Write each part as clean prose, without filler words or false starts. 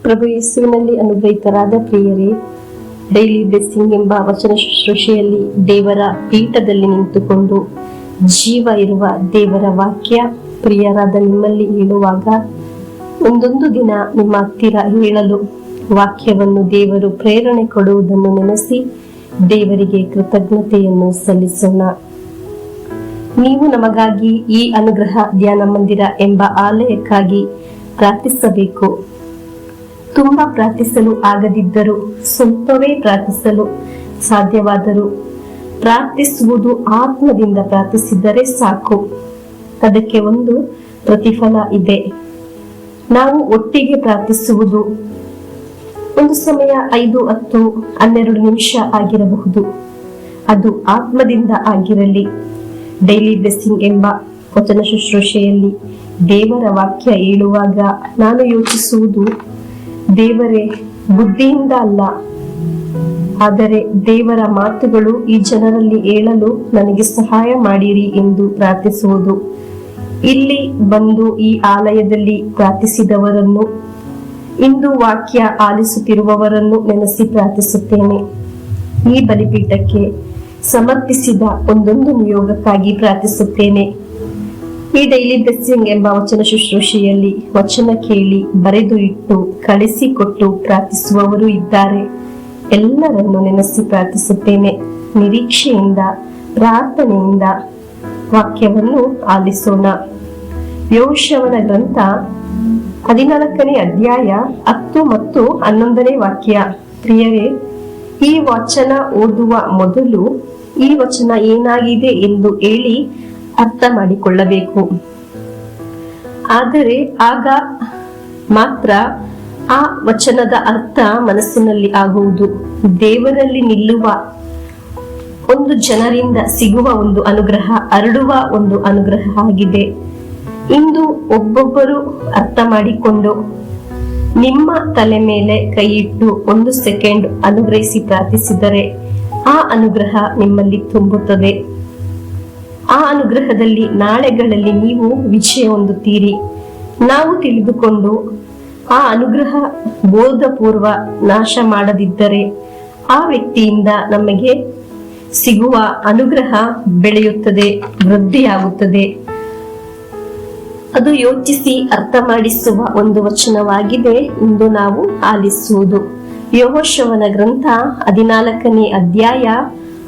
ಪ್ರಭು ಯೇಸುವಿನಲ್ಲಿ ಅನುಗ್ರಹಿತರಾದ ಪ್ರಿಯರೇ, daily blessing ಎಂಬ ವಚನ ಶುಶ್ರೂಷೆಯಲ್ಲಿ ದೇವರ ಪೀಠದಲ್ಲಿ ನಿಂತುಕೊಂಡು ಜೀವ ಇರುವ ದೇವರ ವಾಕ್ಯ ಪ್ರಿಯರಾದ ನಿಮ್ಮಲ್ಲಿ ಹೇಳುವಾಗ, ಒಂದೊಂದು ದಿನ ನಿಮ್ಮ ಹತ್ತಿರ ಹೇಳಲು ವಾಕ್ಯವನ್ನು ದೇವರು ಪ್ರೇರಣೆ ಕೊಡುವುದನ್ನು ನೆನೆಸಿ ದೇವರಿಗೆ ಕೃತಜ್ಞತೆಯನ್ನು ಸಲ್ಲಿಸೋಣ. ನೀವು ನಮಗಾಗಿ ಈ ಅನುಗ್ರಹ ಧ್ಯಾನ ಮಂದಿರ ಎಂಬ ಆಲಯಕ್ಕಾಗಿ ಪ್ರಾರ್ಥಿಸಬೇಕು. ತುಂಬಾ ಪ್ರಾರ್ಥಿಸಲು ಆಗದಿದ್ದರೂ ಸ್ವಲ್ಪವೇ ಪ್ರಾರ್ಥಿಸಲು ಸಾಧ್ಯವಾದರೂ ಪ್ರಾರ್ಥಿಸುವುದು ಆತ್ಮದಿಂದ ಪ್ರಾರ್ಥಿಸಿದರೆ ಸಾಕು. ಅದಕ್ಕೆ ಒಂದು ಪ್ರತಿಫಲ ಇದೆ. ನಾವು ಒಟ್ಟಿಗೆ ಪ್ರಾರ್ಥಿಸುವುದು ಒಂದು ಸಮಯ 5, 10, 12 ನಿಮಿಷ ಆಗಿರಬಹುದು. ಅದು ಆತ್ಮದಿಂದ ಆಗಿರಲಿ. ಡೈಲಿ ಬ್ಲೆಸ್ಸಿಂಗ್ ಎಂಬ ವಚನ ಶುಶ್ರೂಷೆಯಲ್ಲಿ ದೇವರ ವಾಕ್ಯ ಹೇಳುವಾಗ ನಾನು ಯೋಚಿಸುವುದು, ದೇವರೇ, ಬುದ್ಧಿಯಿಂದ ಅಲ್ಲ, ಆದರೆ ದೇವರ ಮಾತುಗಳು ಈ ಜನರಲ್ಲಿ ಹೇಳಲು ನನಗೆ ಸಹಾಯ ಮಾಡಿರಿ ಎಂದು ಪ್ರಾರ್ಥಿಸುವುದು. ಇಲ್ಲಿ ಬಂದು ಈ ಆಲಯದಲ್ಲಿ ಪ್ರಾರ್ಥಿಸಿದವರನ್ನು, ಇಂದು ವಾಕ್ಯ ಆಲಿಸುತ್ತಿರುವವರನ್ನು ನೆನೆಸಿ ಪ್ರಾರ್ಥಿಸುತ್ತೇನೆ. ಈ ಬಲಿಪೀಠಕ್ಕೆ ಸಮರ್ಪಿಸಿದ ಒಂದೊಂದು ನಿಯೋಗಕ್ಕಾಗಿ ಪ್ರಾರ್ಥಿಸುತ್ತೇನೆ. ಈ ಡೈಲಿ ಬ್ಲೆಸ್ಸಿಂಗ್ ಎಂಬ ವಚನ ಶುಶ್ರೂಷೆಯಲ್ಲಿ ವಚನ ಕೇಳಿ ಬರೆದು ಇಟ್ಟು ಕಳಿಸಿಕೊಟ್ಟು ಪ್ರಾರ್ಥಿಸುವವರು ಇದ್ದಾರೆ. ಎಲ್ಲರನ್ನು ನೆನೆಸಿ ಪ್ರಾರ್ಥಿಸುತ್ತೇನೆ. ನಿರೀಕ್ಷೆಯಿಂದ, ಪ್ರಾರ್ಥನೆಯಿಂದ ವಾಕ್ಯವನ್ನು ಆಲಿಸೋಣ. ಯೆಹೋಶುವನ ಗ್ರಂಥ 14ನೇ ಅಧ್ಯಾಯ 10 ಮತ್ತು 11ನೇ ವಾಕ್ಯ. ಪ್ರಿಯರೇ, ಈ ವಚನ ಓದುವ ಮೊದಲು ಈ ವಚನ ಏನಾಗಿದೆ ಎಂದು ಹೇಳಿ ಅರ್ಥ ಮಾಡಿಕೊಳ್ಳಬೇಕು. ಆದರೆ ಆಗ ಮಾತ್ರ ಆ ವಚನದ ಅರ್ಥ ಮನಸ್ಸಿನಲ್ಲಿ ಆಗುವುದು. ದೇವರಲ್ಲಿ ನಿಲ್ಲುವ ಒಂದು ಜನರಿಂದ ಸಿಗುವ ಒಂದು ಅನುಗ್ರಹ, ಹರಡುವ ಒಂದು ಅನುಗ್ರಹ ಆಗಿದೆ. ಇಂದು ಒಬ್ಬೊಬ್ಬರು ಅರ್ಥ ಮಾಡಿಕೊಂಡು ನಿಮ್ಮ ತಲೆ ಮೇಲೆ ಕೈ ಇಟ್ಟು 1 ಸೆಕೆಂಡ್ ಅನುಗ್ರಹಿಸಿ ಪ್ರಾರ್ಥಿಸಿದರೆ ಆ ಅನುಗ್ರಹ ನಿಮ್ಮಲ್ಲಿ ತುಂಬುತ್ತದೆ. ಆ ಅನುಗ್ರಹದಲ್ಲಿ ನಾಳೆಗಳಲ್ಲಿ ನೀವು ವಿಜಯ ಹೊಂದುತ್ತೀರಿ. ನಾವು ತಿಳಿದುಕೊಂಡು ಆ ಅನುಗ್ರಹ ಬೋಧಪೂರ್ವ ನಾಶ ಮಾಡದಿದ್ದರೆ ಆ ವ್ಯಕ್ತಿಯಿಂದ ನಮಗೆ ಸಿಗುವ ಅನುಗ್ರಹ ಬೆಳೆಯುತ್ತದೆ, ವೃದ್ಧಿಯಾಗುತ್ತದೆ. ಅದು ಯೋಚಿಸಿ ಅರ್ಥ ಮಾಡಿಸುವ ಒಂದು ವಚನವಾಗಿದೆ ಇಂದು ನಾವು ಆಲಿಸುವುದು. ಯೆಹೋಶುವನ ಗ್ರಂಥ 14ನೇ ಅಧ್ಯಾಯ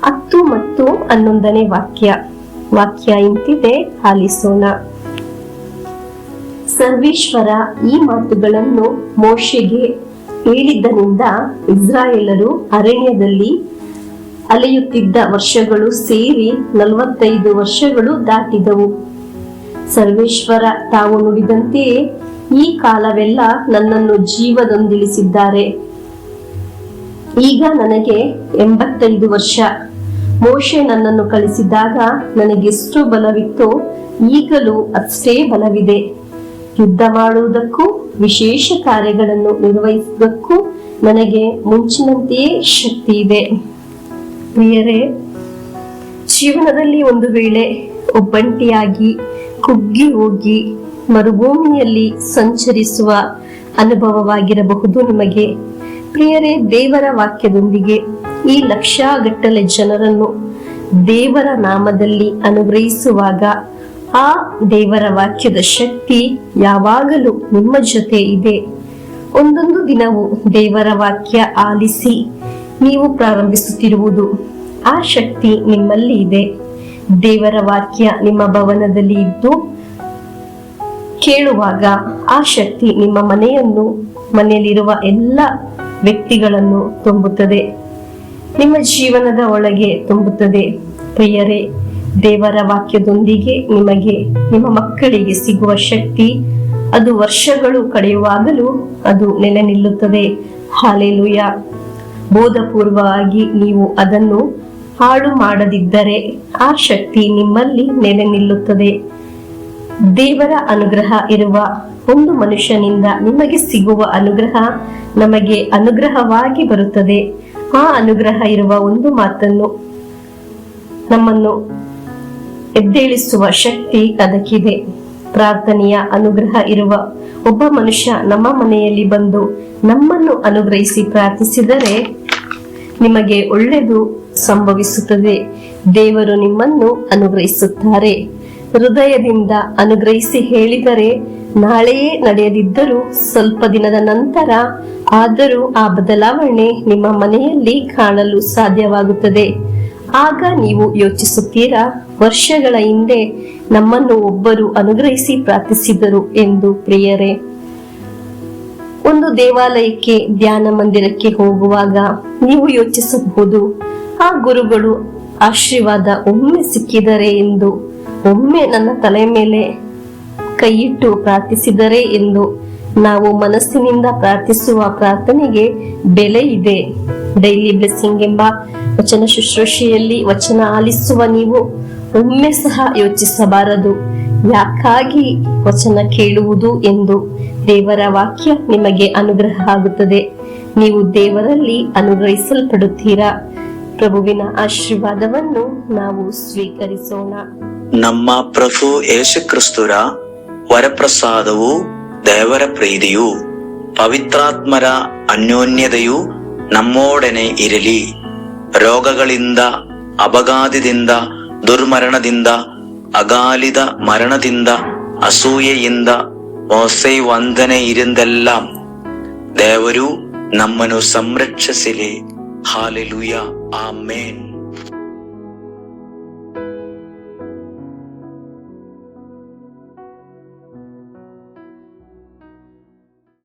10 ಮತ್ತು 11ನೇ ವಾಕ್ಯ. ವಾಕ್ಯ ಇಂತಿದೆ, ಆಲಿಸೋಣ. ಸರ್ವೇಶ್ವರ ಈ ಮಾತುಗಳನ್ನು ಮೋಶೆಗೆ ಹೇಳಿದ್ದನಿಂದ ಇಸ್ರಾಯೇಲರು ಅರಣ್ಯದಲ್ಲಿ ಅಲೆಯುತ್ತಿದ್ದ ವರ್ಷಗಳು ಸೇರಿ 45 ವರ್ಷಗಳು ದಾಟಿದವು. ಸರ್ವೇಶ್ವರ ತಾವು ನುಡಿದಂತೆಯೇ ಈ ಕಾಲವೆಲ್ಲ ನನ್ನನ್ನು ಜೀವದೊಂದಿಳಿಸಿದ್ದಾರೆ. ಈಗ ನನಗೆ 85 ವರ್ಷ. ಮೋಶೆ ನನ್ನನ್ನು ಕಳಿಸಿದಾಗ ನನಗೆಷ್ಟು ಬಲವಿತ್ತೋ ಈಗಲೂ ಅಷ್ಟೇ ಬಲವಿದೆ. ಯುದ್ಧ ಮಾಡುವುದಕ್ಕೂ ವಿಶೇಷ ಕಾರ್ಯಗಳನ್ನು ನಿರ್ವಹಿಸುವುದಕ್ಕೂ ನನಗೆ ಮುಂಚಿನಂತೆಯೇ ಶಕ್ತಿ ಇದೆ. ಪ್ರಿಯರೇ, ಜೀವನದಲ್ಲಿ ಒಂದು ವೇಳೆ ಒಬ್ಬಂಟಿಯಾಗಿ ಕುಗ್ಗಿ ಹೋಗಿ ಮರುಭೂಮಿಯಲ್ಲಿ ಸಂಚರಿಸುವ ಅನುಭವವಾಗಿರಬಹುದು ನಿಮಗೆ. ಪ್ರಿಯರೇ, ದೇವರ ವಾಕ್ಯದೊಂದಿಗೆ ಈ ಲಕ್ಷಗಟ್ಟಲೆ ಜನರನ್ನು ದೇವರ ನಾಮದಲ್ಲಿ ಅನುಗ್ರಹಿಸುವಾಗ ಆ ದೇವರ ವಾಕ್ಯದ ಶಕ್ತಿ ಯಾವಾಗಲೂ ನಿಮ್ಮ ಜೊತೆ ಇದೆ. ಒಂದೊಂದು ದಿನವೂ ದೇವರ ವಾಕ್ಯ ಆಲಿಸಿ ನೀವು ಪ್ರಾರಂಭಿಸುತ್ತಿರುವುದು, ಆ ಶಕ್ತಿ ನಿಮ್ಮಲ್ಲಿ ಇದೆ. ದೇವರ ವಾಕ್ಯ ನಿಮ್ಮ ಭವನದಲ್ಲಿ ಇದ್ದು ಕೇಳುವಾಗ ಆ ಶಕ್ತಿ ನಿಮ್ಮ ಮನೆಯಲ್ಲಿರುವ ಎಲ್ಲ ವ್ಯಕ್ತಿಗಳನ್ನು ತುಂಬುತ್ತದೆ, ನಿಮ್ಮ ಜೀವನದ ಒಳಗೆ ತುಂಬುತ್ತದೆ. ಪ್ರಿಯರೇ, ದೇವರ ವಾಕ್ಯದೊಂದಿಗೆ ನಿಮಗೆ, ನಿಮ್ಮ ಮಕ್ಕಳಿಗೆ ಸಿಗುವ ಶಕ್ತಿ ಅದು ವರ್ಷಗಳು ಕಳೆಯುವಾಗಲೂ ಅದು ನೆಲೆ ನಿಲ್ಲುತ್ತದೆ. ಹಾಲೆಲೂಯ. ಬೋಧಪೂರ್ವವಾಗಿ ನೀವು ಅದನ್ನು ಹಾಳು ಮಾಡದಿದ್ದರೆ ಆ ಶಕ್ತಿ ನಿಮ್ಮಲ್ಲಿ ನೆಲೆ ನಿಲ್ಲುತ್ತದೆ. ದೇವರ ಅನುಗ್ರಹ ಇರುವ ಒಂದು ಮನುಷ್ಯನಿಂದ ನಿಮಗೆ ಸಿಗುವ ಅನುಗ್ರಹ ನಮಗೆ ಅನುಗ್ರಹವಾಗಿ ಬರುತ್ತದೆ. ಆ ಅನುಗ್ರಹ ಇರುವ ಒಂದು ಮಾತನ್ನು ನಮ್ಮನ್ನು ಎದ್ದೇಳಿಸುವ ಶಕ್ತಿ ಅದಕ್ಕಿದೆ. ಪ್ರಾರ್ಥನೆಯ ಅನುಗ್ರಹ ಇರುವ ಒಬ್ಬ ಮನುಷ್ಯ ನಮ್ಮ ಮನೆಯಲ್ಲಿ ಬಂದು ನಮ್ಮನ್ನು ಅನುಗ್ರಹಿಸಿ ಪ್ರಾರ್ಥಿಸಿದರೆ ನಿಮಗೆ ಒಳ್ಳೆಯದು ಸಂಭವಿಸುತ್ತದೆ. ದೇವರು ನಿಮ್ಮನ್ನು ಅನುಗ್ರಹಿಸುತ್ತಾರೆ. ಹೃದಯದಿಂದ ಅನುಗ್ರಹಿಸಿ ಹೇಳಿದರೆ ನಾಳೆಯೇ ನಡೆಯದಿದ್ದರೂ ಸ್ವಲ್ಪ ದಿನದ ನಂತರ ಆದರೂ ಆ ಬದಲಾವಣೆ ನಿಮ್ಮ ಮನೆಯಲ್ಲಿ ಕಾಣಲು ಸಾಧ್ಯವಾಗುತ್ತದೆ. ಆಗ ನೀವು ಯೋಚಿಸುತ್ತೀರಾ, ವರ್ಷಗಳ ಹಿಂದೆ ನಮ್ಮನ್ನು ಒಬ್ಬರು ಅನುಗ್ರಹಿಸಿ ಪ್ರಾರ್ಥಿಸಿದರು ಎಂದು. ಪ್ರಿಯರೇ, ಒಂದು ದೇವಾಲಯಕ್ಕೆ, ಧ್ಯಾನ ಮಂದಿರಕ್ಕೆ ಹೋಗುವಾಗ ನೀವು ಯೋಚಿಸಬಹುದು, ಆ ಗುರುಗಳು ಆಶೀರ್ವಾದ ಒಮ್ಮೆ ಸಿಕ್ಕಿದರೆ ಎಂದು, ಒಮ್ಮೆ ನನ್ನ ತಲೆ ಮೇಲೆ ಕೈಯಿಟ್ಟು ಪ್ರಾರ್ಥಿಸಿದರೆ ಎಂದು. ನಾವು ಮನಸ್ಸಿನಿಂದ ಪ್ರಾರ್ಥಿಸುವ ಪ್ರಾರ್ಥನೆಗೆ ಬೆಲೆ ಇದೆ. ಡೈಲಿ ಬ್ಲೆಸ್ಸಿಂಗ್ ಎಂಬ ವಚನ ಶುಶ್ರೂಷೆಯಲ್ಲಿ ವಚನ ಆಲಿಸುವ ನೀವು ಒಮ್ಮೆ ಸಹ ಯೋಚಿಸಬಾರದು, ಯಾಕಾಗಿ ವಚನ ಕೇಳುವುದು ಎಂದು. ದೇವರ ವಾಕ್ಯ ನಿಮಗೆ ಅನುಗ್ರಹ ಆಗುತ್ತದೆ. ನೀವು ದೇವರಲ್ಲಿ ಅನುಗ್ರಹಿಸಲ್ಪಡುತ್ತೀರಾ. ಪ್ರಭುವಿನ ಆಶೀರ್ವಾದವನ್ನು ನಾವು ಸ್ವೀಕರಿಸೋಣ. ನಮ್ಮ ಪ್ರಭು ಯೇಸು ಕ್ರಿಸ್ತರ ವರಪ್ರಸಾದವು, ದೇವರ ಪ್ರೀತಿಯು, ಪವಿತ್ರಾತ್ಮರ ಅನ್ಯೋನ್ಯತೆಯು ನಮ್ಮೊಡನೆ ಇರಲಿ. ರೋಗಗಳಿಂದ, ಅಪಘಾತದಿಂದ, ದುರ್ಮರಣದಿಂದ, ಅಗಾಲಿದ ಮರಣದಿಂದ, ಅಸೂಯೆಯಿಂದ, ಮೋಸೆ ವಂದನೆಯಿಂದೆಲ್ಲ ದೇವರು ನಮ್ಮನ್ನು ಸಂರಕ್ಷಿಸಲಿ. ಹಾಲೆಲೂಯ, ಆಮೇನ್.